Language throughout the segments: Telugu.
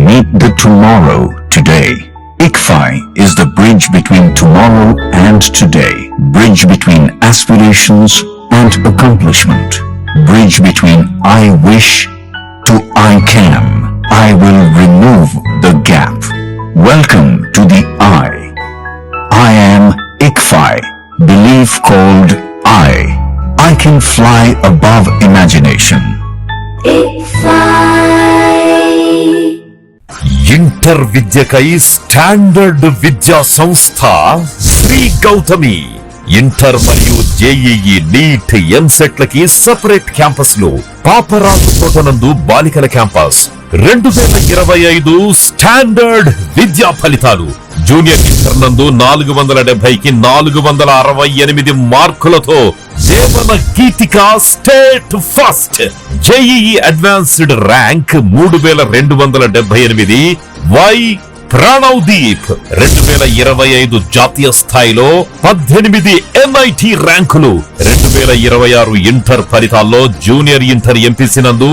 Meet the tomorrow today. ICFI is the bridge between tomorrow and today. Bridge between aspirations and accomplishment. Bridge between I wish to I can. I will remove the gap. Welcome to the I am ICFI. Belief called I can fly above imagination. Inter విద్యకై స్టాండర్డ్ విద్యా సంస్థ శ్రీ గౌతమి. ఇంటర్ మరియు జేఈఈ, నీట్, ఎంసెట్లకి సెపరేట్ క్యాంపస్లు. పాపరాజు తోటనందు బాలికల క్యాంపస్. 2025 స్టాండర్డ్ విద్యా ఫలితాలు. జూనియర్ ఇంటర్ నందు 470కి 468 మార్కులతో Jeevana Geethika state first. JEE advanced rank 3278. Y Pranavdeep 2025 జాతీయ స్థాయిలో 18 ఎన్ఐటి ర్యాంకులు. 2026 ఇంటర్ ఫలితాల్లో జూనియర్ ఇంటర్ ఎంపీసీ నందు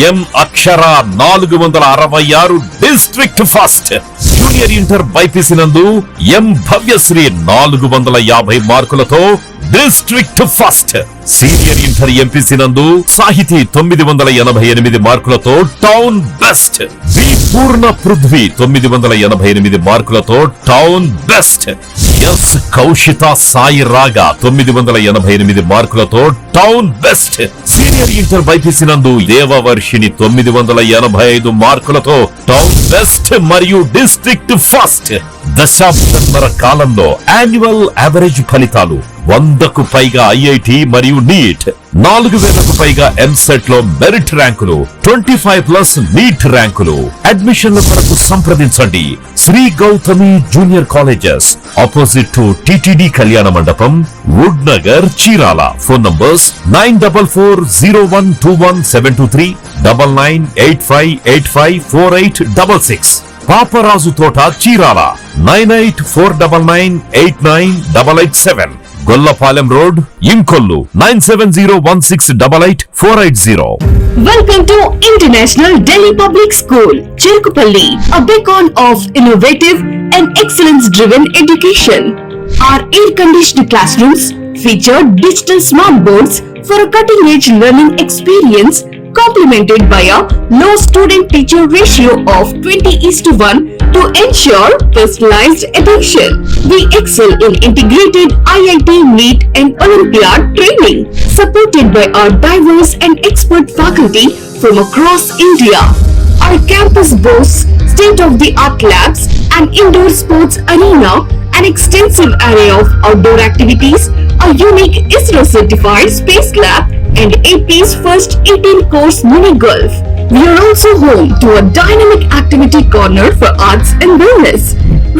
ఎం అక్షర 466 district first. Junior inter BiPC నందు ఎం భవ్యశ్రీ 450 మార్కులతో district first. Senior inter MPC నందు సాహితీ 988 మార్కులతో టౌన్ బెస్ట్. వి పూర్ణ పృథ్వీ 988 మార్కులతో town best. Yes Kaushitha Sai రాగా 988 మార్కులతో town best. Senior inter BiPC నందు దేవవర్షిని 985 మార్కులతో టౌన్ బెస్ట్ మరియు డిస్ట్రిక్ట్ ఫస్ట్. దశాబ్దన్నర కాలంలో యాన్యువల్ యావరేజ్ ఫలితాలు 100కు పైగా ఐఐటి మరియు నీట్, 4000కు పైగా ఎంసెట్ లో మెరిట్ ర్యాంకులు, 25+ నీట్ ర్యాంకులు. అడ్మిషన్ల కొరకు సంప్రదించండి Sri Gautami junior colleges, opposite to TTD కళ్యాణ మండపం, wood Nagar, Chirala. Phone numbers 9440121723, 9985854866. Paparaju Thota, Chirala 9849989887. Gollapalem road, Inkollu 9701688480. Welcome to International Delhi Public School, Cherukupalli, a beacon of innovative and excellence-driven education. Our air-conditioned classrooms feature digital smart boards for a cutting-edge learning experience, complemented by a low student-teacher ratio of 20:1 to ensure personalized attention. We excel in integrated IIT, NEET and Olympiad training, supported by our diverse and expert faculty from across India. Our campus boasts state-of-the-art labs, an indoor sports arena, an extensive array of outdoor activities, a unique ISRO-certified space lab, and AP's first 18-course mini golf. We are also home to a dynamic activity corner for arts and wellness,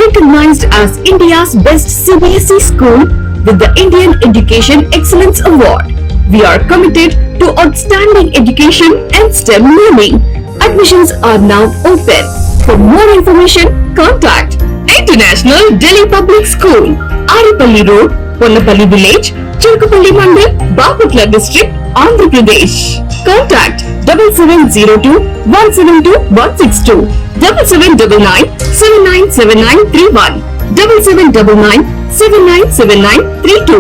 recognized as India's best CBSE school with the Indian Education Excellence Award. We are committed to outstanding education and STEM learning. Admissions are now open. For more information, contact International Delhi Public School, Aripalli Road, Ponnapalli Village, Cherukupalli Mandal, Baputla District, Andhra Pradesh. Contact 7702-172-162, 7799-797931, 7799-797932.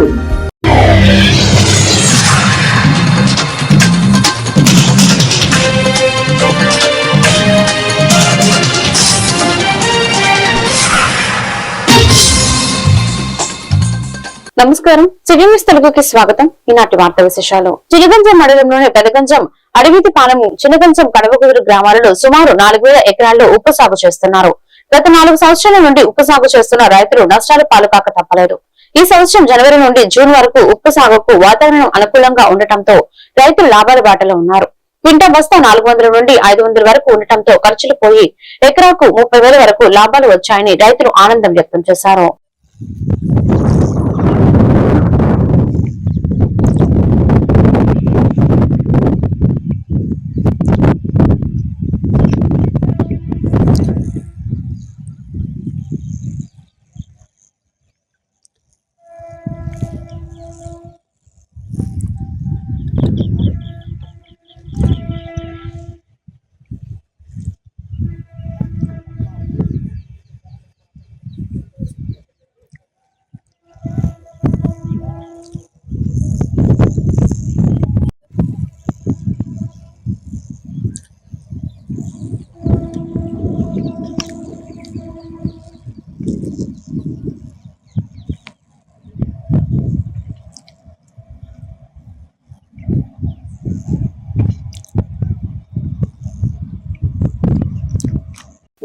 నమస్కారం, సివిఎంఎస్ తెలుగుకి స్వాగతం. ఈనాటి వార్త విశేషాలు. చినగంజం మండలంలోని పెదగంజం, అడవితి పాలెము, చినగంజం, కడవకూరు గ్రామాలలో సుమారు 4000 ఎకరాల్లో ఉప్పు సాగు చేస్తున్నారు. గత 4 సంవత్సరాల నుండి ఉప్పు సాగు చేస్తున్న రైతులు నష్టాల పాలుకాక తప్పలేదు. ఈ సంవత్సరం జనవరి నుండి జూన్ వరకు ఉప్పు సాగుకు వాతావరణం అనుకూలంగా ఉండటంతో రైతులు లాభాల బాటలో ఉన్నారు. క్వింటా బస్తా 400 నుండి 500 వరకు ఉండటంతో ఖర్చులు పోయి ఎకరాకు 30,000 వరకు లాభాలు వచ్చాయని రైతులు ఆనందం వ్యక్తం చేశారు.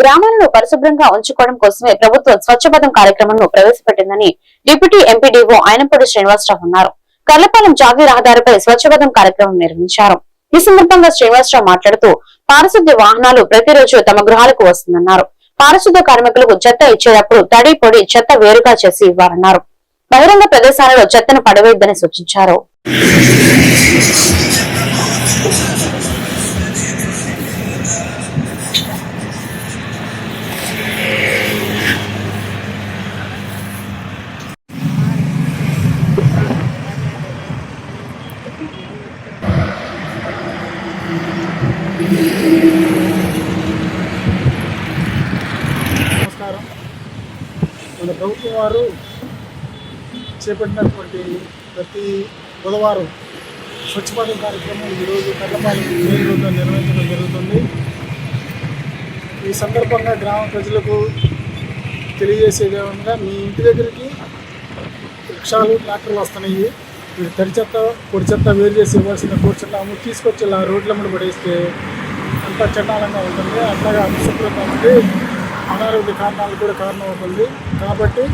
గ్రామాలను పరిశుభ్రంగా ఉంచుకోవడం కోసమే ప్రభుత్వం స్వచ్ఛపథం కార్యక్రమాన్ని ప్రవేశపెట్టిందని డిప్యూటీ ఎంపీడీఓ ఆయనంపూడి శ్రీనివాసరావు అన్నారు. కర్లపాలెం జాతీయ రహదారిపై స్వచ్ఛపథం కార్యక్రమం నిర్వహించారు. ఈ సందర్భంగా శ్రీనివాసరావు మాట్లాడుతూ పారిశుద్ధ్య వాహనాలు ప్రతిరోజు తమ గృహాలకు వస్తుందన్నారు. పారిశుద్ధ్య కార్మికులకు చెత్త ఇచ్చేటప్పుడు తడి పొడి చెత్త వేరుగా చేసి ఇవ్వాలన్నారు. బహిరంగ ప్రదేశాలలో చెత్తను పడవేయద్దని సూచించారు. నమస్కారం. మన ప్రభుత్వం వారు చేపట్టినటువంటి ప్రతి బుధవారం స్వచ్ఛపథం కార్యక్రమం ఈరోజు కర్లపాలెం రోజున నిర్వహించడం జరుగుతుంది. ఈ సందర్భంగా గ్రామ ప్రజలకు తెలియజేసేది ఏమనగా, మీ ఇంటి దగ్గరికి రిక్షాలు ట్రాక్టర్లు వస్తున్నాయి. మీరు తడి చెత్త పొడి చెత్త వేరు చేసి ఇవ్వాల్సిన పొడి చెత్త తీసుకొచ్చి ఇలా రోడ్ల మీద పడేస్తే అంత చండాలంగా ఉంటుంది. అట్లాగా అపశుభ్రంగా ఉంది, అనారోగ్య కారణాలు కూడా కారణం అవుతుంది. కాబట్టి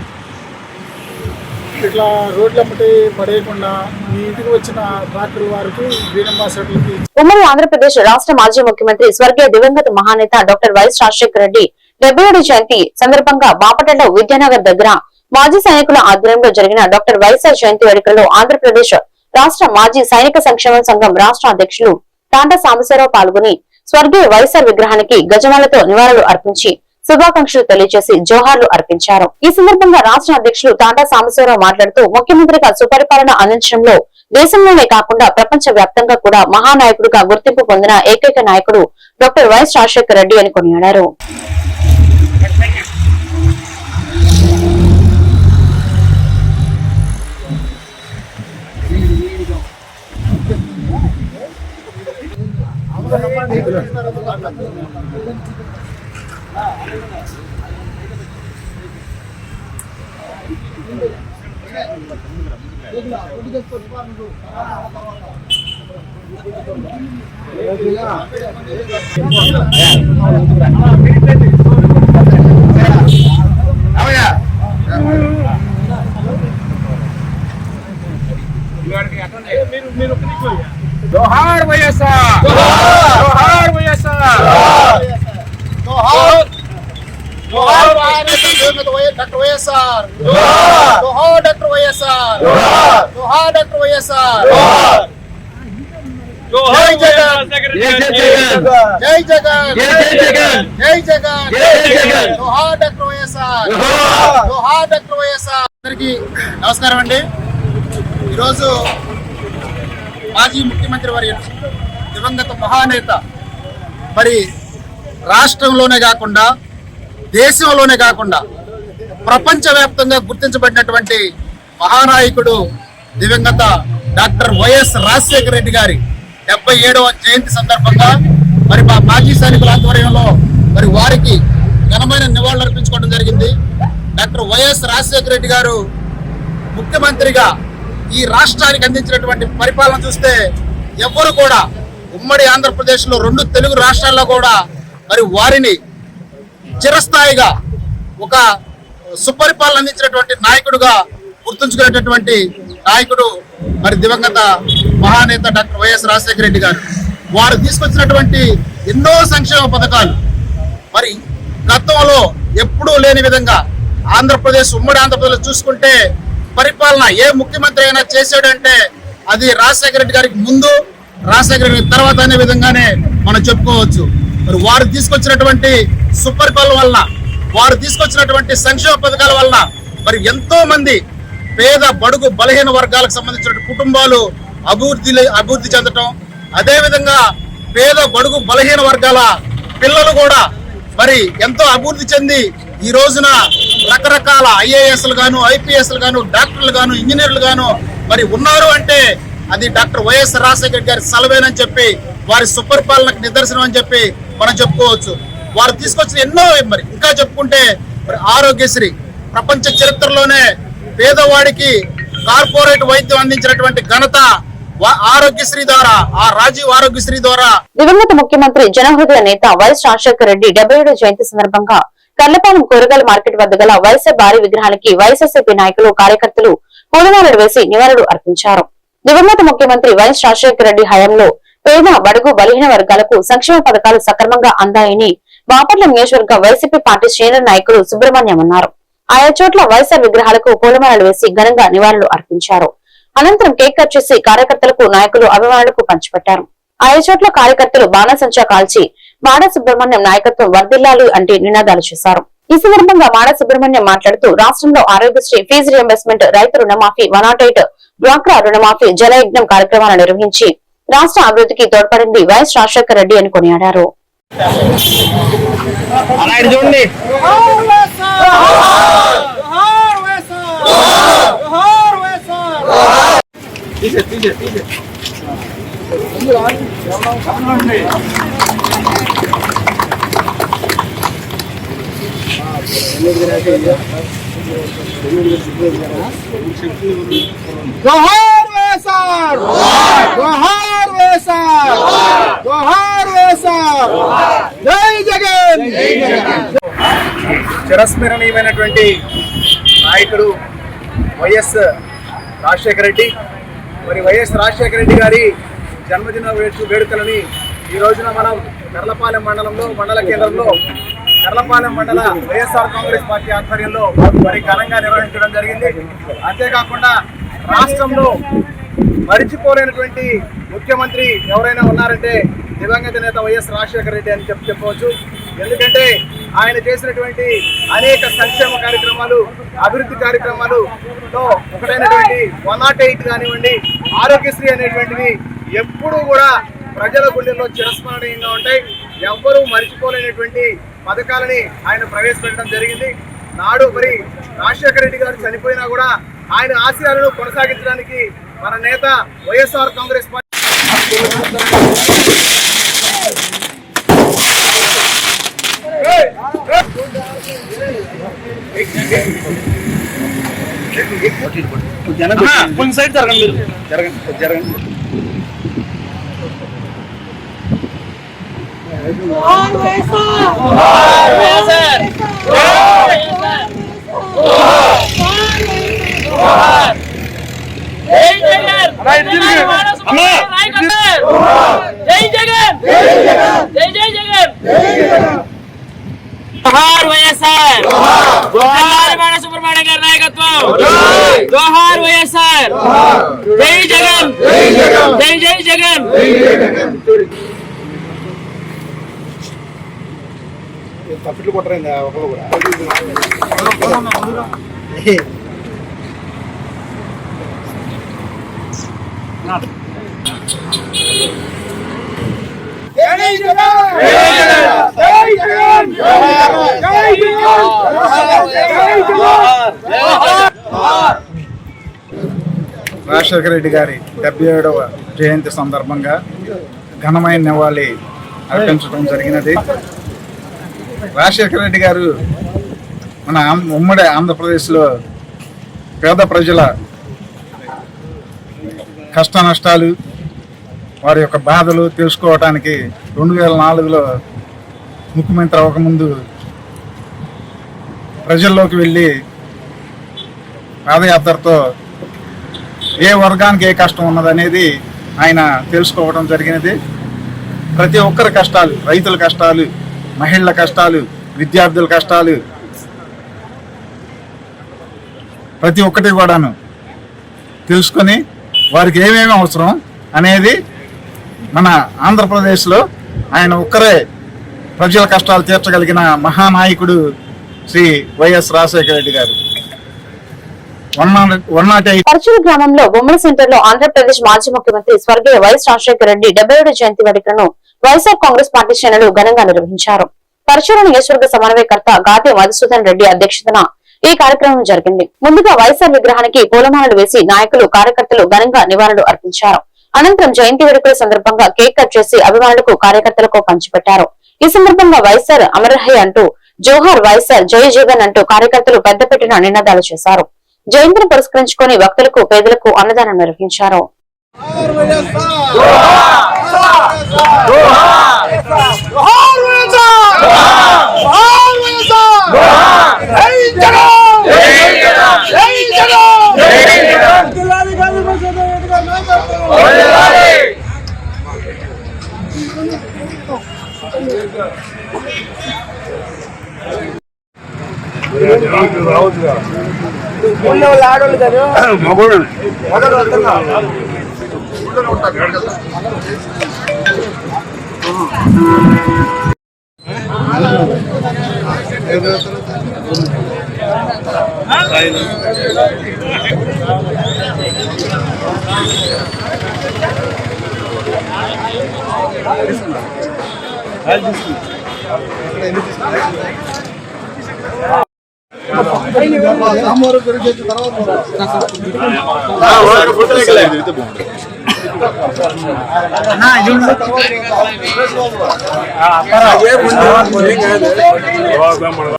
ఇట్లా రోడ్లమ్మటి పడేయకుండా మీ ఇంటికి వచ్చిన ట్రాక్టర్ వారికి గ్రీన్ అంబాసిడర్లకి. ఉమ్మడి ఆంధ్రప్రదేశ్ రాష్ట్ర మాజీ ముఖ్యమంత్రి స్వర్గీయ దివంగత మహానేత డాక్టర్ వైఎస్ రాజశేఖర రెడ్డి 77వ జయంతి సందర్భంగా బాపట్ల విద్యానగర్ దగ్గర మాజీ సైనికుల ఆధ్వర్యంలో జరిగిన డాక్టర్ వైఎస్ఆర్ జయంతి వేడుకల్లో ఆంధ్రప్రదేశ్ రాష్ట్ర మాజీ సైనిక సంక్షేమ సంఘం రాష్ట్ర అధ్యక్షులు తాండా సాంబశివరావు పాల్గొని స్వర్గీయ వైఎస్ఆర్ విగ్రహానికి గజమాలతో నివాళులు అర్పించి శుభాకాంక్షలు తెలియజేసి జోహార్లు అర్పించారు. ఈ సందర్భంగా రాష్ట్ర అధ్యక్షులు తాండా సాంబశివరావు మాట్లాడుతూ ముఖ్యమంత్రిగా సుపరిపాలన అందించడంలో దేశంలోనే కాకుండా ప్రపంచ వ్యాప్తంగా కూడా మహానాయకుడిగా గుర్తింపు పొందిన ఏకైక నాయకుడు డాక్టర్ వైఎస్ రాజశేఖర రెడ్డి అని కొనియాడారు. जोहार వైఎస్ఆర్, जोहार వైఎస్ఆర్, जोहार जोहार डॉक्टर వైఎస్ఆర్, जोहार डॉक्टर వైఎస్ఆర్, जोहार डॉक्टर వైఎస్ఆర్, జై జగన్, జై జగన్, జై జగన్, జై జగన్, జై జగన్, जोहार डॉक्टर వైఎస్ఆర్, जोहार डॉक्टर వైఎస్ఆర్. అందరికీ నమస్కారం అండి. ఈరోజు మాజీ ముఖ్యమంత్రి వర్యులు దివంగత మహానేత మరి రాష్ట్రంలోనే కాకుండా దేశంలోనే కాకుండా ప్రపంచవ్యాప్తంగా గుర్తించబడినటువంటి మహానాయకుడు దివంగత డాక్టర్ వైఎస్ రాజశేఖర రెడ్డి గారి 77వ జయంతి సందర్భంగా మరి మా మాజీ సైనికుల ఆధ్వర్యంలో మరి వారికి ఘనమైన నివాళులు అర్పించుకోవడం జరిగింది. డాక్టర్ వైఎస్ రాజశేఖర రెడ్డి గారు ముఖ్యమంత్రిగా ఈ రాష్ట్రానికి అందించినటువంటి పరిపాలన చూస్తే ఎవ్వరు కూడా ఉమ్మడి ఆంధ్రప్రదేశ్లో 2 తెలుగు రాష్ట్రాల్లో కూడా మరి వారిని చిరస్థాయిగా ఒక సుపరిపాలన అందించినటువంటి నాయకుడుగా గుర్తుంచుకునేటటువంటి నాయకుడు మరి దివంగత మహానేత డాక్టర్ వైఎస్ రాజశేఖర రెడ్డి గారు. వారు తీసుకొచ్చినటువంటి ఎన్నో సంక్షేమ పథకాలు మరి గతంలో ఎప్పుడూ లేని విధంగా ఆంధ్రప్రదేశ్ ఉమ్మడి ఆంధ్రప్రదేశ్ చూసుకుంటే పరిపాలన ఏ ముఖ్యమంత్రి అయినా చేశాడంటే అది రాజశేఖర రెడ్డి గారికి ముందు, రాజశేఖర రెడ్డి తర్వాత అనే విధంగానే మనం చెప్పుకోవచ్చు. మరి వారు తీసుకొచ్చినటువంటి సుపరిపాలన వలన, వారు తీసుకొచ్చినటువంటి సంక్షేమ పథకాల వలన మరి ఎంతో మంది పేద బడుగు బలహీన వర్గాలకు సంబంధించిన కుటుంబాలు అభివృద్ధి చెందటం, అదేవిధంగా పేద బడుగు బలహీన వర్గాల పిల్లలు కూడా మరి ఎంతో అభివృద్ధి చెంది ఈ రోజున రకరకాల ఐఏఎస్లు గాను, ఐపీఎస్లు గాను, డాక్టర్లు గాను, ఇంజనీర్లు గాను మరి ఉన్నారు అంటే అది డాక్టర్ వైఎస్ రాజశేఖర గారి సలవేనని చెప్పి, వారి సుపరిపాలనకు నిదర్శనం అని చెప్పి మనం చెప్పుకోవచ్చు. వారు తీసుకొచ్చిన ఎన్నో మరి ఇంకా చెప్పుకుంటే మరి ఆరోగ్యశ్రీ ప్రపంచ చరిత్రలోనే పేదవాడికి కార్పొరేట్ వైద్యం అందించినటువంటి ఘనత ఆరోగ్యశ్రీ ద్వారా, ఆ రాజీవ్ ఆరోగ్యశ్రీ ద్వారా. దివంగత ముఖ్యమంత్రి జనహృదయ నేత వైఎస్ రాజశేఖర రెడ్డి 77వ జయంతి సందర్భంగా కర్లపాలెం కూరగాయల మార్కెట్ వద్ద గల వైఎస్ఆర్ భారీ విగ్రహానికి వైఎస్ఆర్సీపీ నాయకులు కార్యకర్తలు పూలమాలలు వేసి నివాళులు అర్పించారు. దివంగత ముఖ్యమంత్రి వైఎస్ రాజశేఖర రెడ్డి హయాంలో పేద, బడుగు, బలహీన వర్గాలకు సంక్షేమ పథకాలు సక్రమంగా అందాయని బాపట్ల నియోజకవర్గ వైసీపీ పార్టీ సీనియర్ నాయకులు సుబ్రహ్మణ్యం అన్నారు. ఆయా చోట్ల వైఎస్ఆర్ విగ్రహాలకు పూలమాలలు వేసి ఘనంగా నివాళులు అర్పించారు. అనంతరం కేక్ కట్ చేసి కార్యకర్తలకు, నాయకులు, అభిమానులకు పంచిపెట్టారు. ఆయా చోట్ల కార్యకర్తలు బాణసంచా కాల్చి మాడ సుబ్రహ్మణ్యం నాయకత్వం వర్ధిల్లాలి అంటే నినాదాలు చేశారు. ఈ సందర్భంగా మాడ సుబ్రహ్మణ్యం మాట్లాడుతూ రాష్ట్రంలో ఆరోగ్యశ్రీ, ఫీజు రియంబర్స్మెంట్, రైతు రుణమాఫీ, 108 డ్వాక్రా రుణమాఫీ, జలయజ్ఞం కార్యక్రమాలను నిర్వహించి రాష్ట్ర అభివృద్ధికి తోడ్పడింది వైఎస్ రాజశేఖర రెడ్డి అని కొనియాడారు. జోహార్ వైఎస్ఆర్, జోహార్ వైఎస్ఆర్, జోహార్ వైఎస్ఆర్, జై జగన్. చిరస్మరణీయమైనటువంటి నాయకుడు వైఎస్ రాజశేఖర రెడ్డి. మరి వైఎస్ రాజశేఖర రెడ్డి గారి జన్మదిన వేడుకలని ఈ రోజున మనం కర్లపాలెం మండలంలో, మండల కేంద్రంలో కర్లపాలెం మండల వైఎస్ఆర్ కాంగ్రెస్ పార్టీ ఆధ్వర్యంలో మరి ఘనంగా నిర్వహించడం జరిగింది. అంతేకాకుండా రాష్ట్రంలో మరిచిపోలేనటువంటి ముఖ్యమంత్రి ఎవరైనా ఉన్నారంటే దివంగత నేత వైఎస్ రాజశేఖర రెడ్డి అని చెప్పవచ్చు. ఎందుకంటే ఆయన చేసినటువంటి అనేక సంక్షేమ కార్యక్రమాలు, అభివృద్ధి కార్యక్రమాలుతో ఒకటైనటువంటి 108 కానివ్వండి, ఆరోగ్యశ్రీ అనేటువంటివి ఎప్పుడూ కూడా ప్రజల గుండెల్లో చిరస్మరణీయంగా ఉంటాయి. ఎవ్వరూ మరిచిపోలేనటువంటి పథకాలని ఆయన ప్రవేశపెట్టడం జరిగింది. నాడు మరి రాజశేఖర రెడ్డి గారు చనిపోయినా కూడా ఆయన ఆశయాలను కొనసాగించడానికి మన నేత వైఎస్ఆర్ కాంగ్రెస్ పార్టీ సైడ్ జరగండి, జరగండి. జోహార్ వైఎస్ఆర్, మాడ సుబ్రహ్మణ్యం గారి నాయకత్వం, జోహార్ వైఎస్ఆర్, జై జగన్, జై జై జగన్. తప్పిట్లు కొట్టరైంది ఒకరు కూడా. రాజశేఖర రెడ్డి గారి 77వ జయంతి సందర్భంగా ఘనమైన నివాళి అర్పించడం జరిగినది. రాజశేఖర రెడ్డి గారు మన ఉమ్మడి ఆంధ్రప్రదేశ్లో పేద ప్రజల కష్ట నష్టాలు, వారి యొక్క బాధలు తెలుసుకోవటానికి 2004లో ముఖ్యమంత్రి అవ్వకముందు ప్రజల్లోకి వెళ్ళి పాదయాత్రతో ఏ వర్గానికి ఏ కష్టం ఉన్నదనేది ఆయన తెలుసుకోవడం జరిగినది. ప్రతి ఒక్కరి కష్టాలు, రైతుల కష్టాలు, మహిళల కష్టాలు, విద్యార్థుల కష్టాలు, ప్రతి ఒక్కటి కూడాను తెలుసుకొని వారికి ఏమేమి అవసరం అనేది మన ఆంధ్రప్రదేశ్లో ఆయన ఒక్కరే ప్రజల కష్టాలు తీర్చగలిగిన మహానాయకుడు శ్రీ వైఎస్ రాజశేఖర రెడ్డి గారు. 108 పరచూరు గ్రామంలో బొమ్మల సెంటర్ లో ఆంధ్రప్రదేశ్ మాజీ ముఖ్యమంత్రి స్వర్గీయ వైఎస్ రాజశేఖర రెడ్డి 77వ జయంతి వేడుకలను వైఎస్ఆర్ కాంగ్రెస్ పార్టీ శ్రేణులు ఘనంగా నిర్వహించారు. పరచూరు నియోజకవర్గ సమన్వయకర్త గాతి మధుసూదన్ రెడ్డి అధ్యక్షతన ఈ కార్యక్రమం జరిగింది. ముందుగా వైఎస్ఆర్ విగ్రహానికి పూలమాలలు వేసి నాయకులు, కార్యకర్తలు ఘనంగా నివాళులు అర్పించారు. అనంతరం జయంతి వేడుకల సందర్భంగా కేక్ కట్ చేసి అభిమానులకు, కార్యకర్తలకు పంచిపెట్టారు. ఈ సందర్భంగా వైఎస్ఆర్ అమరహై అంటూ, జోహార్ వైఎస్ఆర్, జై జగన్ అంటూ కార్యకర్తలు పెద్దపెట్టిన నినాదాలు చేశారు. జయంతిని పురస్కరించుకుని భక్తులకు, పేదలకు అన్నదానం నిర్వహించారు.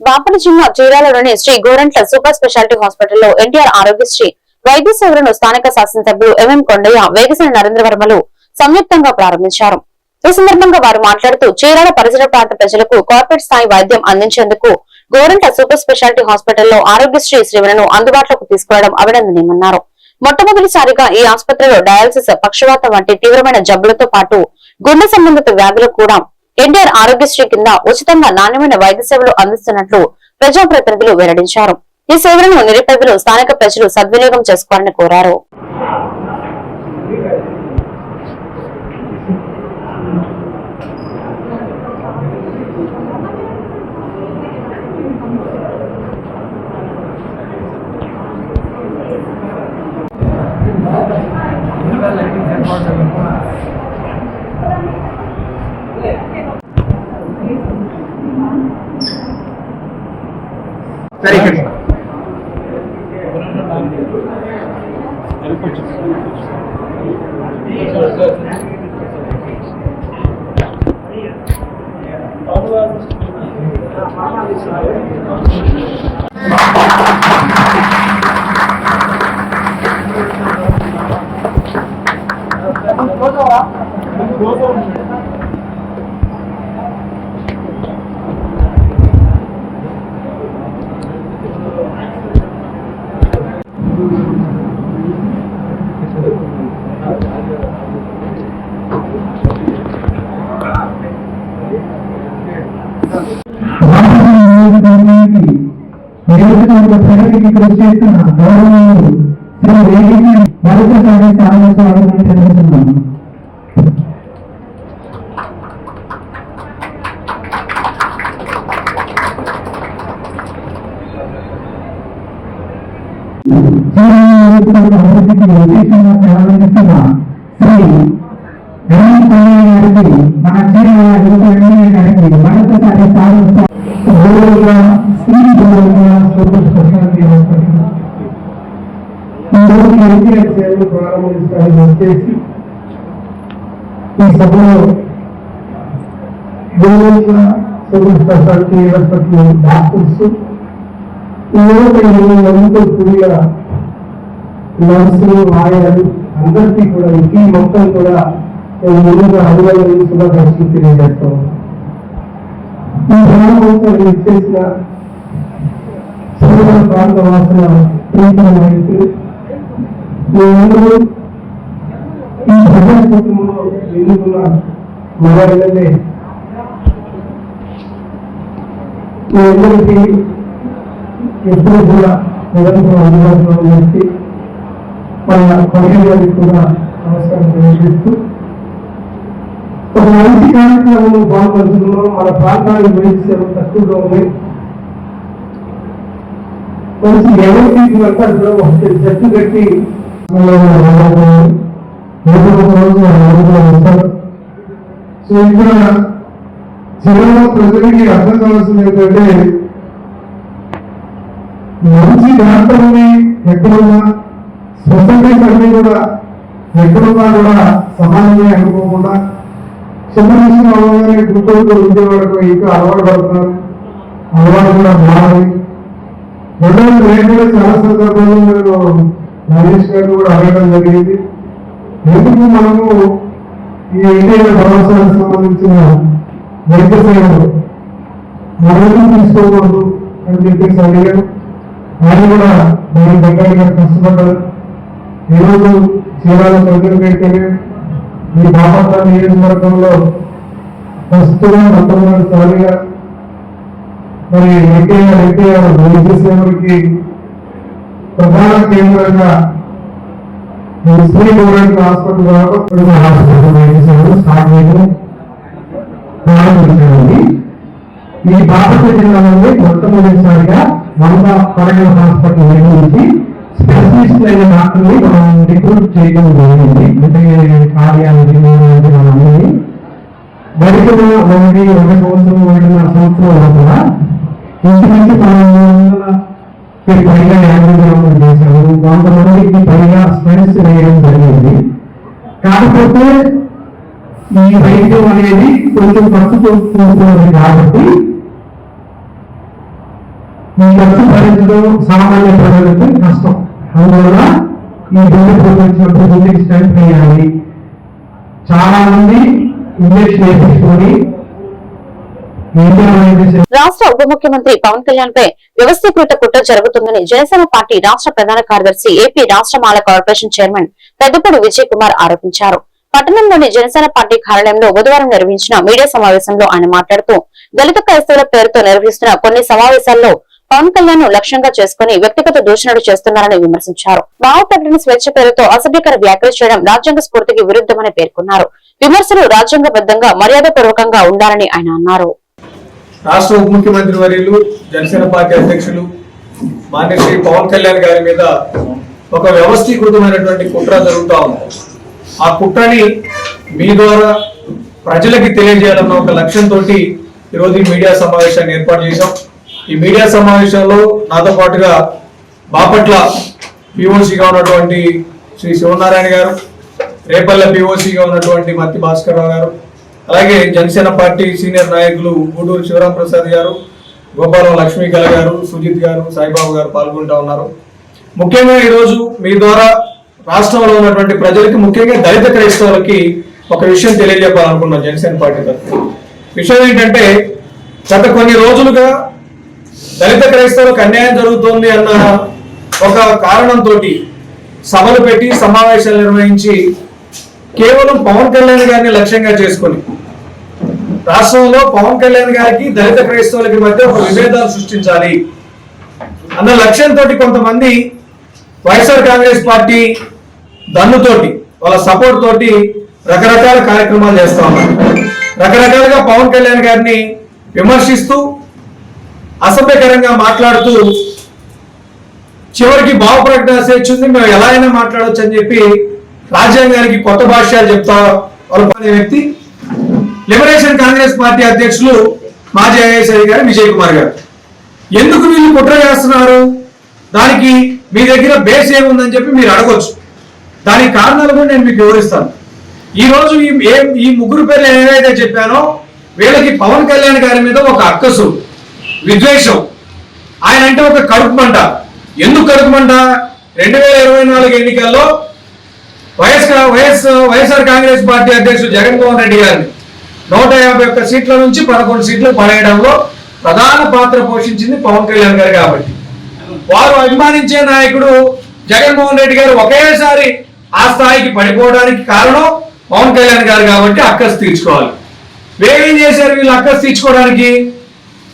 బాపన జిల్లా చీరాలలోని శ్రీ గోరంట్ల సూపర్ స్పెషాలిటీ హాస్పిటల్లో ఎన్టీఆర్ ఆరోగ్యశ్రీ వైద్య సేవలను స్థానిక శాసనసభ్యులు ఎంఎం కొండయ్య, వేగసేన నరేంద్రవర్మలు సంయుక్తంగా ప్రారంభించారు. ఈ సందర్భంగా వారు మాట్లాడుతూ చీరాల పరిసర ప్రాంత ప్రజలకు కార్పొరేట్ స్థాయి వైద్యం అందించేందుకు గోరంట్ల సూపర్ స్పెషాలిటీ హాస్పిటల్లో ఆరోగ్యశ్రీ సేవలను అందుబాటులోకి తీసుకురావడం అభినందనీయమన్నారు. మొట్టమొదటిసారిగా ఈ ఆసుపత్రిలో డయాలసిస్, పక్షవాతం వంటి తీవ్రమైన జబ్బులతో పాటు గుండె సంబంధిత వ్యాధులకు కూడా ఎన్టీఆర్ ఆరోగ్యశ్రీ కింద ఉచితంగా నాణ్యమైన వైద్య సేవలు అందిస్తున్నట్లు ప్రజాప్రతినిధులు వెల్లడించారు. ఈ సేవలను నిరుపేదలు, స్థానిక ప్రజలు సద్వినియోగం చేసుకోవాలని కోరారు. ప్రగతికి కృషి చేస్తున్న గౌరవనీయులు శ్రీ వేదిక మరొకసారి చాలా స్వాగతం తెలుపుతున్నాను. అభివృద్ధికి విశేషంగా సేవలందిస్తున్న శ్రీ ఎంఎం కొండయ్య గారికి, మన చీరాల ఎంఎం గారికి మరొకసారి స్వాగతం. సూపర్ స్పెషాలిటీ హాస్పిటల్ ఈరోజు ఎన్టీఆర్ సేవలు ప్రారంభించడానికి వచ్చేసి ఈ సభలో సూపర్ స్పెషాలిటీ హాస్పిటల్ డాక్టర్స్, ఎంతో కూడిగా నర్సులు, ఆయాలు అందరికీ కూడా ఈ మొత్తం కూడా ముందుగా అభినందనలు శుభాకాంక్షలు తెలియజేస్తాం. ఈ గ్రామం చేసిన సూర్య ప్రాంత వాసుల ప్రీతి నాయకులు మీరందరూ ఈ ప్రజాస్వామ్యంలో ఎన్నుకున్న మన ఎమ్మెల్యే మీ అందరికీ ఎప్పుడు కూడా నిరంతరం అందుబాటులో వచ్చి మన కొండయ్య గారికి కూడా నమస్కారం తెలియజేస్తూ ఒక మంచి కార్యక్రమంలో పాల్పంచుకున్నాం. మన ప్రాంతానికి వైద్య సేవలు తక్కువగా ఉన్నాయి. మంచి ఎవరికి అంతా ఒకటి జట్టు కట్టి సో ఇక్కడ జిల్లాలో ప్రజలకి అర్థం కావాల్సింది ఏంటంటే మంచి డాక్టర్ని ఎక్కడున్నా, స్పెషలిస్ట్ అన్ని కూడా ఎక్కడున్నా కూడా సమానంగా అనుకోకుండా చిన్న విషయం అవగానే గుంటూరులో విజయవాడకు ఇంకా అలవాటు పడుతున్నారు. అలవాటు కూడా మారాలి. రెండవది నేను కూడా చాలా సందర్భాల్లో నేను నరేష్ గారిని కూడా అడగడం జరిగింది. ఎందుకు మనము ఈ ఎన్టీఆర్ భరోసాలకు సంబంధించిన వైద్య సేవలు మనల్ని తీసుకోకూడదు అని చెప్పేసి అడిగారు. ఆయన కూడా దాని దగ్గరగా కష్టపడ్డారు. ఈరోజు చీరాల ప్రజలకైతేనే ఈ బాపట్ల నియోజకవర్గంలో ప్రస్తుతం మొట్టమొదటిసారిగా మరి ఎన్టీఆర్ వైద్య సేవలకి ప్రధాన కేంద్రంగా శ్రీ గవర్నమెంట్ హాస్పిటల్ హాస్పిటల్ వైద్య సేవలు స్టార్ట్ చేయడం ప్రారంభించారండి. ఈ బాపట్ల జిల్లాలో మొట్టమొదటిసారిగా 100 పడగల హాస్పిటల్ నిర్మించి స్పెషలిస్ట్ అయిన డాక్టర్ని మనం రిక్రూట్ చేయడం జరిగింది. అంటే కార్యాలయం మనందరినీ గడిచిన 1 సంవత్సరం 1.5 సంవత్సరం కూడా ఇంచుమించు 300 పైగా యాంజియోగ్రాములు చేశారు. 100 మందికి పైగా స్టెంట్స్ వేయడం జరిగింది. కాకపోతే ఈ వైద్యం అనేది కొంచెం ఖర్చు చూస్తుంది కాబట్టి ఈ ఖర్చు భరించడం సామాన్య ప్రజలకు కష్టం. అందువల్ల ఈ గుండె ప్రపంచినప్పుడు గుండెకి స్టెంట్ వేయాలి. చాలా మంది ఇంజక్షన్ వేయించుకొని రాష్ట్ర ఉప ముఖ్యమంత్రి పవన్ కళ్యాణ్ పై వ్యవస్థీకృత కుట్ర జరుగుతుందని జనసేన పార్టీ రాష్ట్ర ప్రధాన కార్యదర్శి ఏపీ రాష్ట్ర మాల కార్పొరేషన్ చైర్మన్ పెద్దపూడి విజయ్ కుమార్ ఆరోపించారు. పట్టణంలోని జనసేన పార్టీ కార్యాలయంలో బుధవారం నిర్వహించిన మీడియా సమావేశంలో ఆయన మాట్లాడుతూ దళిత క్రైస్తవుల పేరుతో నిర్వహిస్తున్న కొన్ని సమావేశాల్లో పవన్ కళ్యాణ్ ను లక్ష్యంగా చేసుకుని వ్యక్తిగత దూషణలు చేస్తున్నారని విమర్శించారు. భావ ప్రకటన స్వేచ్ఛ పేరుతో అసభ్యకర వ్యాఖ్యలు చేయడం రాజ్యాంగ స్ఫూర్తికి విరుద్ధమని పేర్కొన్నారు. విమర్శలు రాజ్యాంగబద్ధంగా మర్యాదపూర్వకంగా ఉండాలని ఆయన అన్నారు. రాష్ట్ర ఉప ముఖ్యమంత్రి వర్యులు జనసేన పార్టీ అధ్యక్షులు మాన్య శ్రీ పవన్ కళ్యాణ్ గారి మీద ఒక వ్యవస్థీకృతమైనటువంటి కుట్ర జరుగుతూ ఉంది. ఆ కుట్రని మీ ద్వారా ప్రజలకి తెలియజేయాలన్న ఒక లక్ష్యంతో ఈరోజు ఈ మీడియా సమావేశాన్ని ఏర్పాటు చేశాం. ఈ మీడియా సమావేశంలో నాతో పాటుగా బాపట్ల పిఓసిగా ఉన్నటువంటి శ్రీ శివనారాయణ గారు, రేపల్లె పిఓసిగా ఉన్నటువంటి మత్తి భాస్కర్ రావు గారు, అలాగే జనసేన పార్టీ సీనియర్ నాయకులు గూడూరు శివరాం ప్రసాద్ గారు, గోపాలం లక్ష్మీకళ గారు, సుజిత్ గారు, సాయిబాబు గారు పాల్గొంటా ఉన్నారు. ముఖ్యంగా ఈరోజు మీ ద్వారా రాష్ట్రంలో ఉన్నటువంటి ప్రజలకి, ముఖ్యంగా దళిత క్రైస్తవులకి ఒక విషయం తెలియజెప్పాలనుకున్నాం జనసేన పార్టీ తరఫున. విషయం ఏంటంటే, గత కొన్ని రోజులుగా దళిత క్రైస్తవులకు అన్యాయం జరుగుతోంది అన్న ఒక కారణంతో సభలు పెట్టి సమావేశాలు నిర్వహించి కేవలం పవన్ కళ్యాణ్ గారిని లక్ష్యంగా చేసుకొని రాష్ట్రంలో పవన్ కళ్యాణ్ గారికి దళిత క్రైస్తవులకి మధ్య ఒక విభేదాలు సృష్టించాలి అన్న లక్ష్యంతో కొంతమంది వైఎస్ఆర్ కాంగ్రెస్ పార్టీ దన్నుతోటి, వాళ్ళ సపోర్ట్ తోటి రకరకాల కార్యక్రమాలు చేస్తా ఉన్నారు. రకరకాలుగా పవన్ కళ్యాణ్ గారిని విమర్శిస్తూ అసభ్యకరంగా మాట్లాడుతూ చివరికి భావ ప్రకటన స్వేచ్ఛ ఉంది, మేము ఎలా అయినా మాట్లాడవచ్చు అని చెప్పి రాజ్యాంగానికి కొత్త భాష్యాలు చెప్తా అనే వ్యక్తి లిబరేషన్ కాంగ్రెస్ పార్టీ అధ్యక్షులు మాజీ ఐఏఎస్ అధికారి విజయ్ కుమార్ గారు. ఎందుకు వీళ్ళు కుట్ర చేస్తున్నారు, దానికి మీ దగ్గర బేస్ ఏముందని చెప్పి మీరు అడగొచ్చు. దానికి కారణాలు కూడా నేను మీకు వివరిస్తాను. ఈ రోజు ఈ ముగ్గురు పేర్లు ఏదైతే చెప్పానో వీళ్ళకి పవన్ కళ్యాణ్ గారి మీద ఒక అక్కసు, విద్వేషం, ఆయన అంటే ఒక కడుపుమంట. ఎందుకు కడుపుమంట? 2024 ఎన్నికల్లో వైఎస్ఆర్ కాంగ్రెస్ పార్టీ అధ్యక్షుడు జగన్మోహన్ రెడ్డి గారిని 151 సీట్ల నుంచి 11 సీట్లు పడేయడంలో ప్రధాన పాత్ర పోషించింది పవన్ కళ్యాణ్ గారు. కాబట్టి వారు అభిమానించే నాయకుడు జగన్మోహన్ రెడ్డి గారు ఒకేసారి ఆ స్థాయికి పడిపోవడానికి కారణం పవన్ కళ్యాణ్ గారు. కాబట్టి అక్కసు తీర్చుకోవాలి. వేరేం చేశారు వీళ్ళు అక్కసు తీర్చుకోవడానికి?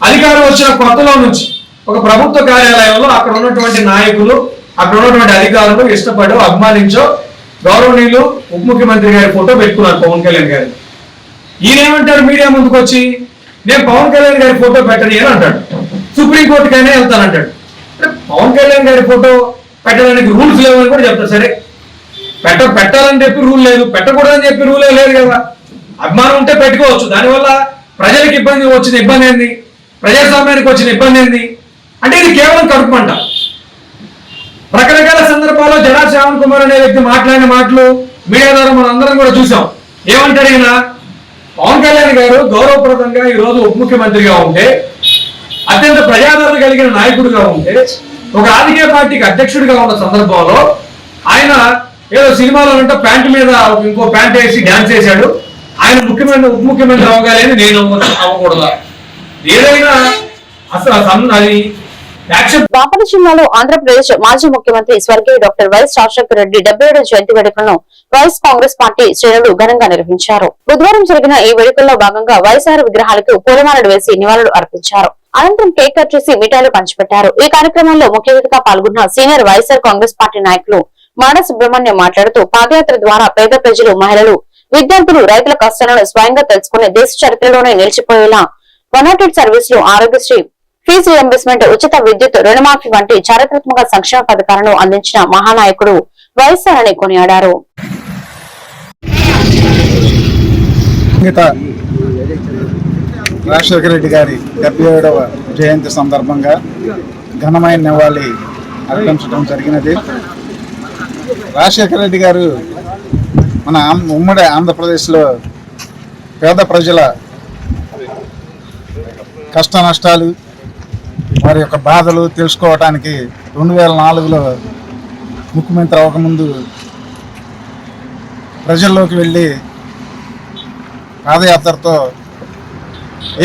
అధికారం వచ్చిన కొత్తలో నుంచి ఒక ప్రభుత్వ కార్యాలయంలో అక్కడ ఉన్నటువంటి నాయకులు, అక్కడ ఉన్నటువంటి అధికారులు ఇష్టపడో అభిమానించో గౌరవనీయులు ఉప ముఖ్యమంత్రి గారి ఫోటో పెట్టుకున్నారు పవన్ కళ్యాణ్ గారు. ఈయనేమంటారు మీడియా ముందుకు వచ్చి, నేను పవన్ కళ్యాణ్ గారి ఫోటో పెట్టని అని అంటాడు. సుప్రీంకోర్టుకైనా వెళ్తానంటాడు. పవన్ కళ్యాణ్ గారి ఫోటో పెట్టడానికి రూల్స్ లేవని కూడా చెప్తారు. సరే, పెట్టాలని చెప్పి రూల్ లేదు, పెట్టకూడదని చెప్పి రూలే లేదు కదా. అభిమానం ఉంటే పెట్టుకోవచ్చు. దానివల్ల ప్రజలకు వచ్చిన ఇబ్బంది ఏంది, ప్రజాస్వామ్యానికి వచ్చిన ఇబ్బంది ఏంది అంటే ఇది కేవలం కడుపుమంట. రకరకాల సందర్భాల్లో జడా శ్రావణ్ కుమార్ అనే వ్యక్తి మాట్లాడిన మాటలు మీడియా ద్వారా మనం అందరం కూడా చూసాం. ఏమంటాడు ఈయన, పవన్ కళ్యాణ్ గారు గౌరవప్రదంగా ఈ రోజు ఉప ముఖ్యమంత్రిగా ఉంటే, అత్యంత ప్రజాదరణ కలిగిన నాయకుడిగా ఉంటే, ఒక రాజకీయ పార్టీకి అధ్యక్షుడిగా ఉన్న సందర్భంలో ఆయన ఏదో సినిమాలో అంటే ప్యాంట్ మీద ఇంకో ప్యాంట్ వేసి డ్యాన్స్ చేశాడు, ఆయన ముఖ్యమంత్రి ఉప ముఖ్యమంత్రి అవ్వగాలని నేను అవ్వకూడదా? ఏదైనా అసలు అది బాపట్ల జిల్లాలో ఆంధ్రప్రదేశ్ మాజీ ముఖ్యమంత్రి స్వర్గీయ డాక్టర్ వైఎస్ రాజశేఖర రెడ్డి 77వ జయంతి వేడుకలను వైఎస్ కాంగ్రెస్ పార్టీ శ్రేణులు ఘనంగా నిర్వహించారు. బుధవారం జరిగిన ఈ వేడుకల్లో భాగంగా వైఎస్ఆర్ విగ్రహాలకు పూలమాలలు వేసి నివాళులు అర్పించారు. అనంతరం కేక్ కట్ చేసి మిఠాయిలు పంచిపెట్టారు. ఈ కార్యక్రమంలో ముఖ్య అతిథిగా పాల్గొన్న సీనియర్ వైఎస్ఆర్ కాంగ్రెస్ పార్టీ నాయకులు మాడ సుబ్రహ్మణ్యం మాట్లాడుతూ పాదయాత్ర ద్వారా పేద ప్రజలు, మహిళలు, విద్యార్థులు రైతుల కష్టాలను స్వయంగా తెలుసుకుని దేశ చరిత్రలోనే నిలిచిపోయేలా 108 సర్వీసులు, ఆరోగ్యశ్రీ, ఫీజు రియంబర్స్మెంట్, ఉచిత విద్యుత్, రుణమాఫీ వంటి చారిత్రాత్మక సంక్షేమ పథకాలను అందించిన మహానాయకుడు వైఎస్ఆర్ అని కొనియాడారు. రాజశేఖర రెడ్డి గారి 77వ జయంతి సందర్భంగా ఘనమైన నివాళి అర్పించడం జరిగినది. రాజశేఖర రెడ్డి గారు మన ఉమ్మడి ఆంధ్రప్రదేశ్లో పేద ప్రజల కష్ట నష్టాలు, వారి యొక్క బాధలు తెలుసుకోవటానికి 2004లో ముఖ్యమంత్రి అవ్వకముందు ప్రజల్లోకి వెళ్ళి పాదయాత్రతో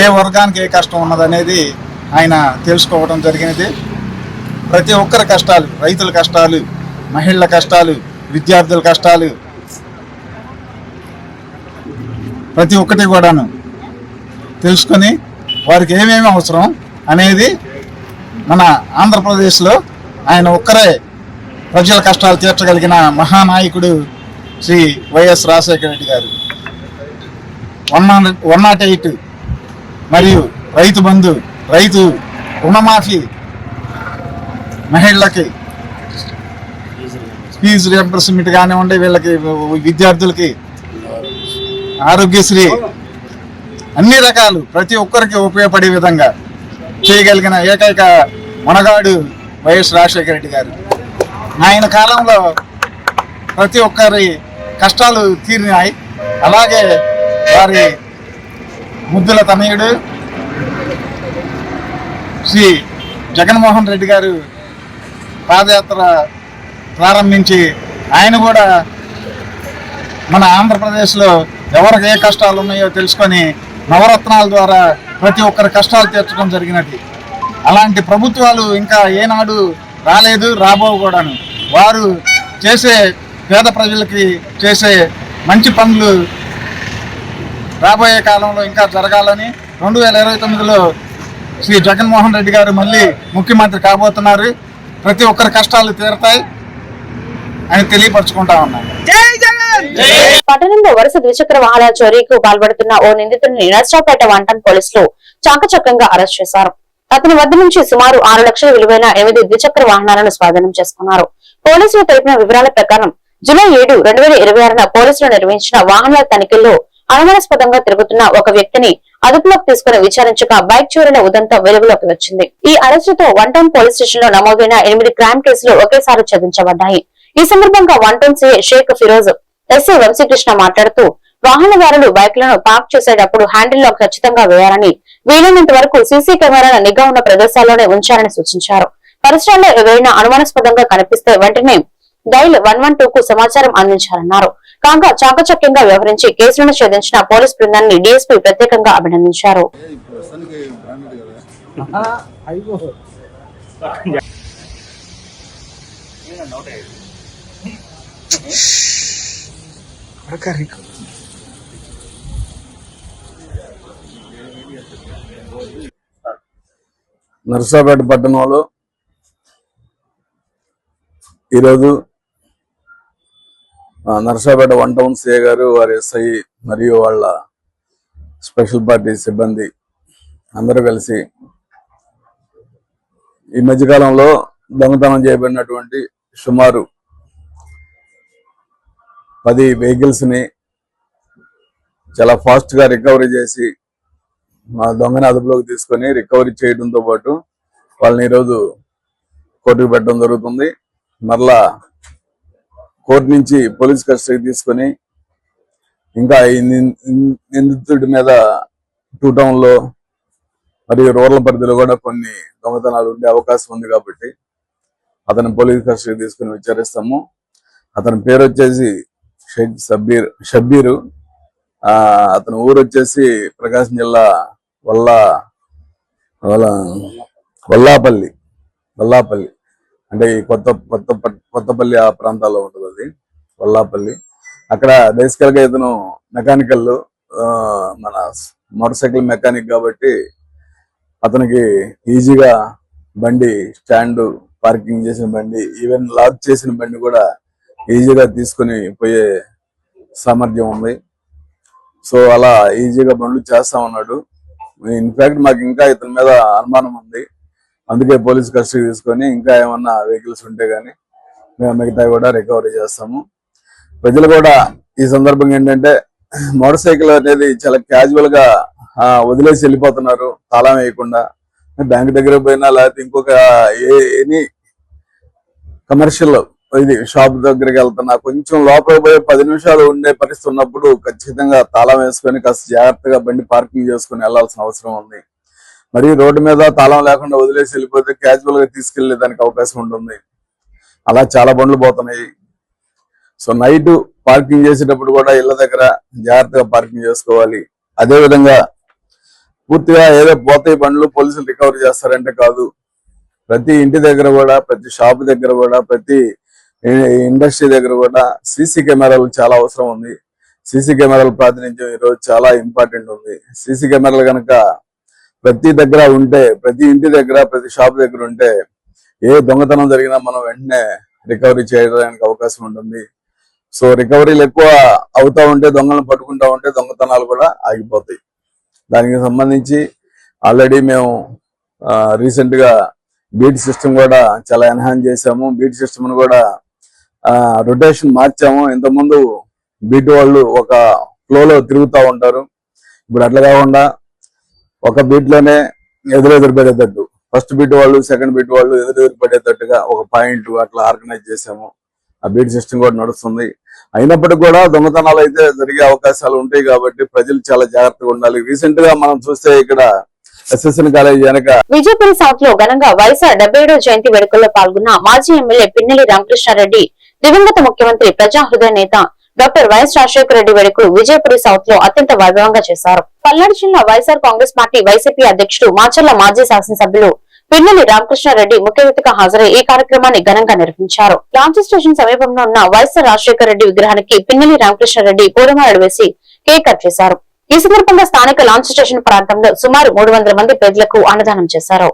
ఏ వర్గానికి ఏ కష్టం ఉన్నదనేది ఆయన తెలుసుకోవడం జరిగినది. ప్రతి ఒక్కరి కష్టాలు, రైతుల కష్టాలు, మహిళల కష్టాలు, విద్యార్థుల కష్టాలు, ప్రతి ఒక్కటి కూడాను తెలుసుకొని వారికి ఏమేమి అవసరం అనేది మన ఆంధ్రప్రదేశ్లో ఆయన ఒక్కరే ప్రజల కష్టాలు తీర్చగలిగిన మహానాయకుడు శ్రీ వైఎస్ రాజశేఖర రెడ్డి గారు. 108 మరియు రైతు బంధు, రైతు రుణమాఫీ, మహిళలకి ఫీజు రియంబర్స్మెంట్ కానివ్వండి, వీళ్ళకి విద్యార్థులకి ఆరోగ్యశ్రీ, అన్ని రకాలు ప్రతి ఒక్కరికి ఉపయోగపడే విధంగా చేయగలిగిన ఏకైక మనగాడు వైఎస్ రాజశేఖర రెడ్డి గారు. ఆయన కాలంలో ప్రతి ఒక్కరి కష్టాలు తీరినాయి. అలాగే వారి ముద్దుల తనయుడు శ్రీ జగన్మోహన్ రెడ్డి గారు పాదయాత్ర ప్రారంభించి ఆయన కూడా మన ఆంధ్రప్రదేశ్లో ఎవరికి ఏ కష్టాలు ఉన్నాయో తెలుసుకొని నవరత్నాల ద్వారా ప్రతి ఒక్కరి కష్టాలు తీర్చడం జరిగినది. అలాంటి ప్రభుత్వాలు ఇంకా ఏనాడు రాలేదు, రాబోవు కూడాను. వారు చేసే పేద ప్రజలకి చేసే మంచి పనులు రాబోయే కాలంలో ఇంకా జరగాలని 2029లో శ్రీ జగన్మోహన్ రెడ్డి గారు మళ్ళీ ముఖ్యమంత్రి కాబోతున్నారు. ప్రతి ఒక్కరి కష్టాలు తీరతాయి అని తెలియపరచుకుంటా ఉన్నాను. పట్టణంలో వరుస ద్విచక్ర వాహనాల చోరీకి పాల్పడుతున్న ఓ నిందితుడిని నర్సరావుపేట వంటన్ పోలీసులు చాకచక్యంగా అరెస్ట్ చేశారు. అతని వద్ద నుంచి సుమారు 6 లక్షల విలువైన 8 ద్విచక్ర వాహనాలను స్వాధీనం చేసుకున్నారు. పోలీసులు తెలిపిన వివరాల ప్రకారం జూలై 7, 2026న పోలీసులు నిర్వహించిన వాహనాల తనిఖీల్లో అనుమానాస్పదంగా తిరుగుతున్న ఒక వ్యక్తిని అదుపులోకి తీసుకుని విచారించగా బైక్ చోరీల ఉదంతం వెలుగులోకి వచ్చింది. ఈ అరెస్టుతో వన్ టౌన్ పోలీస్ స్టేషన్ లో నమోదైన 8 క్రైమ్ కేసులు ఒకేసారి ఛేదించబడ్డాయి. ఈ సందర్భంగా one town CI Sheikh Feroz, SI Vamsikrishna మాట్లాడుతూ వాహనదారులు బైక్లను పార్క్ చేసేటప్పుడు హ్యాండిల్ లాక్ ఖచ్చితంగా వేయాలని, వీలైనంత వరకు సీసీ కెమెరాల నిఘా ఉన్న ప్రదేశాల్లోనే ఉంచాలని సూచించారు. పరిసరాల్లో ఎవరైనా అనుమానాస్పదంగా కనిపిస్తే వెంటనే డైల్ 112కు సమాచారం అందించాలన్నారు. కాగా చాకచక్యంగా వ్యవహరించి కేసులను ఛేదించిన పోలీస్ బృందాన్ని డీఎస్పీ ప్రత్యేకంగా అభినందించారు. నర్సాపేట పట్టణంలో ఈరోజు నర్సాపేట వన్ టౌన్ సిఐ గారు, వారి ఎస్ఐ మరియు వాళ్ళ స్పెషల్ పార్టీ సిబ్బంది అందరూ కలిసి ఈ మధ్యకాలంలో దొంగతనం చేయబడినటువంటి సుమారు 10 వెహికల్స్ ని చాలా ఫాస్ట్ గా రికవరీ చేసి మా దొంగని అదుపులోకి తీసుకొని రికవరీ చేయడంతో పాటు వాళ్ళని ఈరోజు కోర్టుకు పెట్టడం జరుగుతుంది. మరలా కోర్టు నుంచి పోలీస్ కస్టడీకి తీసుకొని ఇంకా ఈ నిందితుడి మీద 2 టౌన్లో మరియు రూరల్ పరిధిలో కూడా కొన్ని దొంగతనాలు ఉండే అవకాశం ఉంది కాబట్టి అతను పోలీస్ కస్టడీకి తీసుకుని విచారిస్తాము. అతని పేరు వచ్చేసి షేక్ షబ్బీరు. అతని ఊరు వచ్చేసి ప్రకాశం జిల్లా వల్లాపల్లి అంటే ఈ కొత్తపల్లి ఆ ప్రాంతాల్లో ఉంటుంది అది వల్లాపల్లి. అక్కడ బేసికల్ గా ఇతను మెకానికల్ మన మోటార్ సైకిల్ మెకానిక్ కాబట్టి అతనికి ఈజీగా బండి స్టాండ్ పార్కింగ్ చేసిన బండి ఈవెన్ లాక్ చేసిన బండి కూడా ఈజీగా తీసుకుని పోయే సామర్థ్యం ఉంది. సో అలా ఈజీగా బండ్లు చేస్తా ఉన్నాడు. ఇన్ఫాక్ట్ మాకు ఇంకా ఇతని మీద అనుమానం ఉంది, అందుకే పోలీస్ కస్టడీ తీసుకొని ఇంకా ఏమన్నా వెహికల్స్ ఉంటే గానీ మేము మిగతా కూడా రికవరీ చేస్తాము. ప్రజలు కూడా ఈ సందర్భంగా ఏంటంటే మోటార్ సైకిల్ అనేది చాలా క్యాజువల్ గా వదిలేసి వెళ్ళిపోతున్నారు తాళం వేయకుండా. బ్యాంక్ దగ్గర పోయినా లేకపోతే ఇంకొక ఎనీ కమర్షియల్ ఇది షాప్ దగ్గరికి వెళ్తున్నా కొంచెం లోపలికి పోయి 10 నిమిషాలు ఉండే పరిస్థితి ఉన్నప్పుడు ఖచ్చితంగా తాళం వేసుకొని కాస్త జాగ్రత్తగా బండి పార్కింగ్ చేసుకుని వెళ్లాల్సిన అవసరం ఉంది. మరి రోడ్డు మీద తాళం లేకుండా వదిలేసి వెళ్ళిపోతే క్యాజువల్ గా తీసుకెళ్లే దానికి అవకాశం ఉంటుంది. అలా చాలా బండ్లు పోతున్నాయి. సో నైట్ పార్కింగ్ చేసేటప్పుడు కూడా ఇళ్ల దగ్గర జాగ్రత్తగా పార్కింగ్ చేసుకోవాలి. అదే విధంగా పూర్తిగా ఏదో పోతాయి బండ్లు పోలీసులు రికవరీ చేస్తారంటే కాదు, ప్రతి ఇంటి దగ్గర కూడా, ప్రతి షాప్ దగ్గర కూడా, ప్రతి ఇండస్ట్రీ దగ్గర కూడా సీసీ కెమెరాలు చాలా అవసరం ఉంది. సీసీ కెమెరాల ప్రాతినిధ్యం ఈరోజు చాలా ఇంపార్టెంట్ ఉంది. సీసీ కెమెరాలు కనుక ప్రతి దగ్గర ఉంటే, ప్రతి ఇంటి దగ్గర, ప్రతి షాప్ దగ్గర ఉంటే ఏ దొంగతనం జరిగినా మనం వెంటనే రికవరీ చేయడానికి అవకాశం ఉంటుంది. సో రికవరీలు ఎక్కువ అవుతా ఉంటే, దొంగలను పట్టుకుంటా ఉంటే దొంగతనాలు కూడా ఆగిపోతాయి. దానికి సంబంధించి ఆల్రెడీ మేము రీసెంట్ గా బీట్ సిస్టమ్ కూడా చాలా ఎన్హాన్స్ చేసాము. బీట్ సిస్టమ్ ను కూడా రొటేషన్ మార్చాము. ఇంతకుముందు బీట్ వాళ్ళు ఒక ఫ్లోలో తిరుగుతూ ఉంటారు, ఇప్పుడు అట్లా కాకుండా ఒక బీట్ లోనే ఎదురెదురు పడేటట్టు, ఫస్ట్ బీట్ వాళ్ళు సెకండ్ బీట్ వాళ్ళు ఎదురెదురు పడేటట్టుగా ఒక పాయింట్ అట్లా ఆర్గనైజ్ చేసాము. ఆ బీట్ సిస్టమ్ కూడా నడుస్తుంది. అయినప్పటికీ కూడా దొంగతనాలు అయితే జరిగే అవకాశాలు ఉంటాయి కాబట్టి ప్రజలు చాలా జాగ్రత్తగా ఉండాలి. రీసెంట్ గా మనం చూస్తే ఇక్కడ ఎస్ఎస్ఎన్ కాలేజ్ వెనక విజయపురి సౌత్ లో ఘనంగా వైఎస్ఆర్ 77వ జయంతి వేడుకల్లో పాల్గొన్న మాజీ ఎమ్మెల్యే పిన్నెల్లి రామకృష్ణారెడ్డి, దివంగత ముఖ్యమంత్రి ప్రజాహృదయ నేత డాక్టర్ వైఎస్ రాజశేఖర రెడ్డి వేడుకలు విజయపురి సౌత్ లో అత్యంత వైభవంగా చేశారు. పల్నాడు జిల్లా వైఎస్ఆర్ కాంగ్రెస్ పార్టీ వైసీపీ అధ్యక్షుడు మాచర్ల మాజీ శాసనసభ్యులు పిన్నెల్లి రామకృష్ణారెడ్డి ముఖ్య అతిథిగా హాజరై ఈ కార్యక్రమాన్ని ఘనంగా నిర్వహించారు. లాంచ్ స్టేషన్ సమీపంలో ఉన్న వైఎస్ఆర్ రాజశేఖర రెడ్డి విగ్రహానికి పిన్నెల్లి రామకృష్ణారెడ్డి పూలమాలలు వేసి కేక్ కట్ చేశారు. ఈ సందర్భంగా స్థానిక లాంచ్ స్టేషన్ ప్రాంతంలో సుమారు 300 మంది పేదలకు అన్నదానం చేశారు.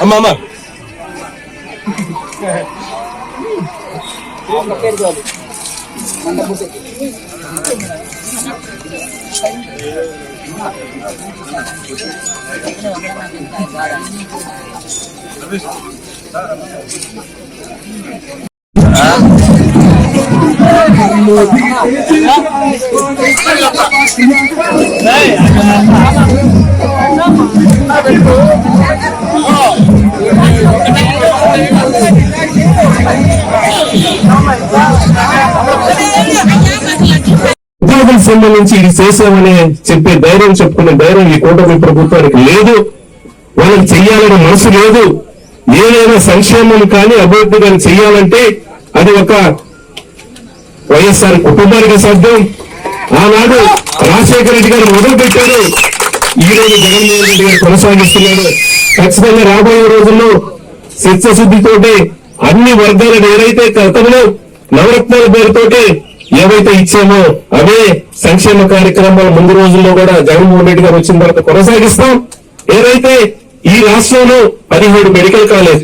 అమ్మా ఉద్యోగులకు సంబంధించి ఇది చేసామని చెప్పే ధైర్యం, చెప్పుకునే ధైర్యం ఈ కూటమి ప్రభుత్వానికి లేదు. వాళ్ళకి చెయ్యాలనే మనసు లేదు. ఏదైనా సంక్షేమం కానీ అభివృద్ధి కానీ చెయ్యాలంటే అది ఒక వైఎస్ఆర్ కుటుంబానికి సాధ్యం. ఆనాడు రాజశేఖర రెడ్డి గారు మొదలు పెట్టారు. ఈ రోజు జగన్మోహన్ రెడ్డి గారు కొనసాగిస్తున్నాడు. ఖచ్చితంగా రాబోయే రోజుల్లో చిత్తశుద్ధితోటి అన్ని వర్గాలను ఏదైతే గతంలో నవరత్నాల పేరుతోటి ఏవైతే ఇచ్చామో అవే సంక్షేమ కార్యక్రమాలు ముందు రోజుల్లో కూడా జగన్మోహన్ రెడ్డి గారు వచ్చిన తర్వాత కొనసాగిస్తాం. ఏదైతే ఈ రాష్ట్రంలో 17 మెడికల్ కాలేజ్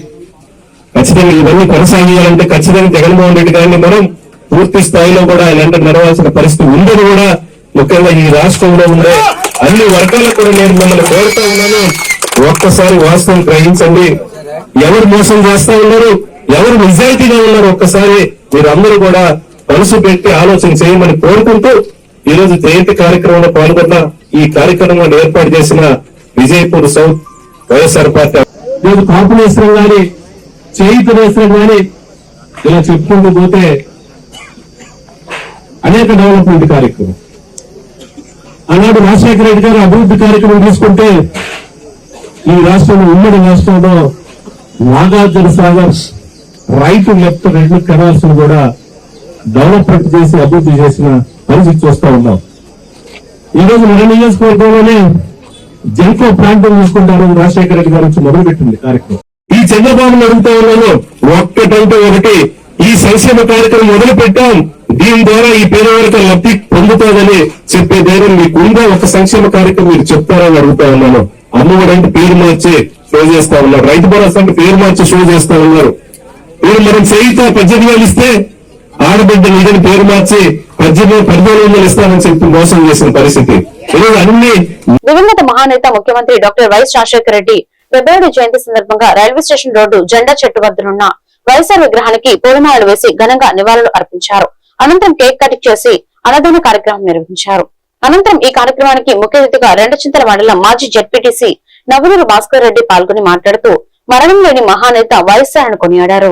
ఖచ్చితంగా ఇవన్నీ కొనసాగించాలంటే ఖచ్చితంగా జగన్మోహన్ రెడ్డి గారిని మనం పూర్తి స్థాయిలో కూడా ఆయన నడవాల్సిన పరిస్థితి ఉందని కూడా ముఖ్యంగా ఈ రాష్ట్రంలో ఉండే అన్ని వర్గాలకు కూడా నేను మిమ్మల్ని కోరుతా ఉన్నాను. ఒక్కసారి వాస్తవం గ్రహించండి. ఎవరు మోసం చేస్తా ఉన్నారు, ఎవరు నిజాయితీగా ఉన్నారు, ఒక్కసారి మీరందరూ కూడా మనసు పెట్టి ఆలోచన చేయమని కోరుకుంటూ ఈ రోజు జయంతి కార్యక్రమంలో పాల్గొన్న ఈ కార్యక్రమాన్ని ఏర్పాటు చేసిన విజయపూర్ సౌత్ వైఎస్ఆర్ పార్టీ ఈరోజు కాపునేశ్వరం గాని చేయుతనేశ్వరం గాని ఇలా చెప్పుకుంటూ పోతే అనేక డెవలప్మెంట్ కార్యక్రమం. ఆనాడు రాజశేఖర రెడ్డి గారు అభివృద్ధి కార్యక్రమం తీసుకుంటే ఈ రాష్ట్రంలో ఉమ్మడి రాష్ట్రంలో Nagarjuna Sagar right left 2 canals కూడా డెవలప్మెంట్ చేసి అభివృద్ధి చేసిన పరిస్థితి చూస్తా ఉన్నాం. ఈ రోజు మన నియోజకవర్గంలోనే జెన్కో ప్రాంతం చూసుకుంటారు. రాజశేఖర రెడ్డి గారు వచ్చి మొదలుపెట్టింది కార్యక్రమం. ఈ చంద్రబాబును అడుగుతా ఉన్నాను, ఒక్కటంటే ఒకటి, ఈ సంక్షేమ కార్యక్రమం మొదలు పెట్టాం, దీని ద్వారా ఈ పేదవారికి లబ్ధి పొందుతుందని చెప్పే ధైర్యం మీకుందా? ఒక సంక్షేమ కార్యక్రమం మీరు చెప్తారని అడుగుతా ఉన్నాను. అమ్మఒడి అంటే పేరు మార్చి షో చేస్తా ఉన్నారు, రైతు భరోసా అంటే పేరు మార్చి షో చేస్తా ఉన్నారు. మీరు మనం చేయిత 18,000 ఇస్తే ఆడబిడ్డ నిధిని పేరు మార్చి 15,000 ఇస్తామని చెప్పి మోసం చేసిన పరిస్థితి. ఈరోజు అన్ని దివంగత మహానేత ముఖ్యమంత్రి డాక్టర్ వైఎస్ రాజశేఖర రెడ్డి 70వ జయంతి సందర్భంగా రైల్వే స్టేషన్ రోడ్డు జెండా చెట్టు వద్దనున్న వైఎస్ఆర్ విగ్రహానికి పూలమాలలు వేసి ఘనంగా నివాళులు అర్పించారు. అనంతరం కేక్ కటింగ్ చేసి అన్నదాన కార్యక్రమం నిర్వహించారు. అనంతరం ఈ కార్యక్రమానికి ముఖ్య అతిథిగా రెండచింతల మండలం మాజీ జెడ్పీటీసీ నవలూరు భాస్కర్ రెడ్డి పాల్గొని మాట్లాడుతూ మరణం లేని మహానేత వైఎస్ఆర్ అని కొనియాడారు.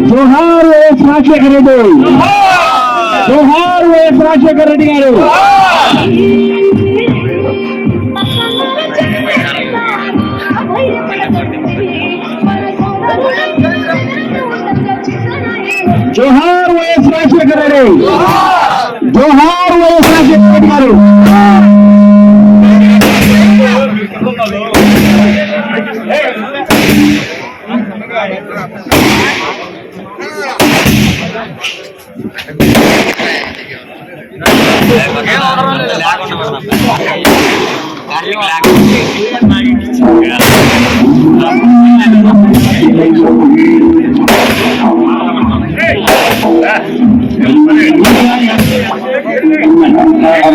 జోహార్ వైఎస్ రాజశేఖర రెడ్డి, జోహార్ వైఎస్ రాజశేఖర రెడ్డి గారు. జోహార్ వైఎస్ రాజశేఖర రెడ్డి, జోహార్ వైఎస్ రాజశేఖర రెడ్డి గారు.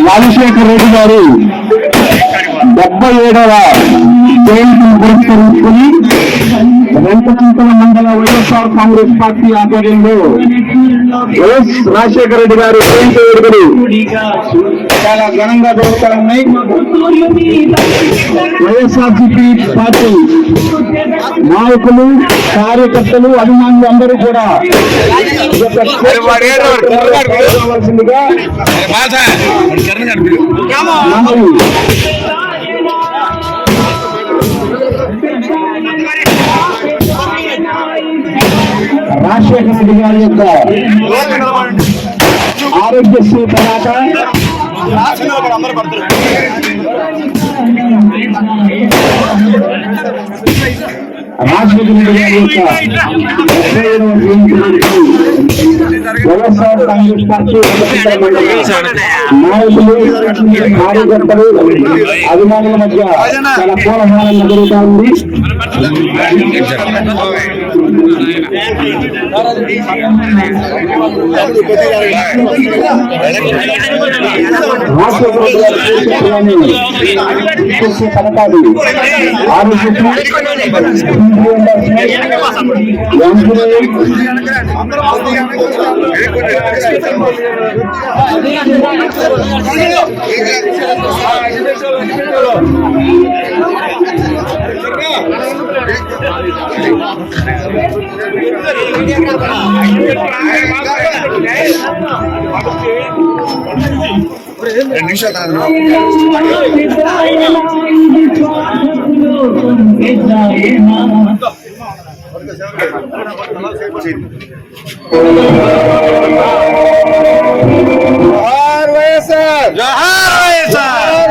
రాజశేఖర రెడ్డి గారు 77వ జయంతిని పురస్కరించుకుని రెండచింతల మండల వైఎస్ఆర్ కాంగ్రెస్ పార్టీ ఆధ్వర్యంలో వైఎస్ రాజశేఖర రెడ్డి గారి జయంతి వేడుకలు చాలా ఘనంగా జరుగుతూ ఉన్నాయి. వైఎస్ఆర్సీపీ పార్టీ నాయకులు, కార్యకర్తలు, అభిమానులు అందరూ కూడా కావాల్సిందిగా రాజశేఖర రెడ్డి గారి యొక్క ఆరోగ్యశ్రీ తర్వాత రాజశేఖర రెడ్డి గారి యొక్క వైఎస్ఆర్ కాంగ్రెస్ పార్టీ నాయకులు, కార్యకర్తలు, అభిమానుల మధ్య చాలా కోలాహలంగా జరుగుతూ ఉంది. పథకాలు జోహార్ వైఎస్ఆర్, జోహార్ వైఎస్ఆర్.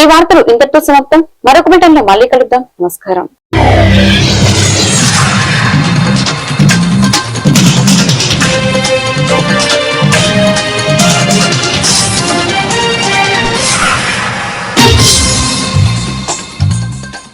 వార్తలు ఇంతటితో సమాప్తం. మరొక బులెటిన్లో మళ్ళీ కలుద్దాం. నమస్కారం.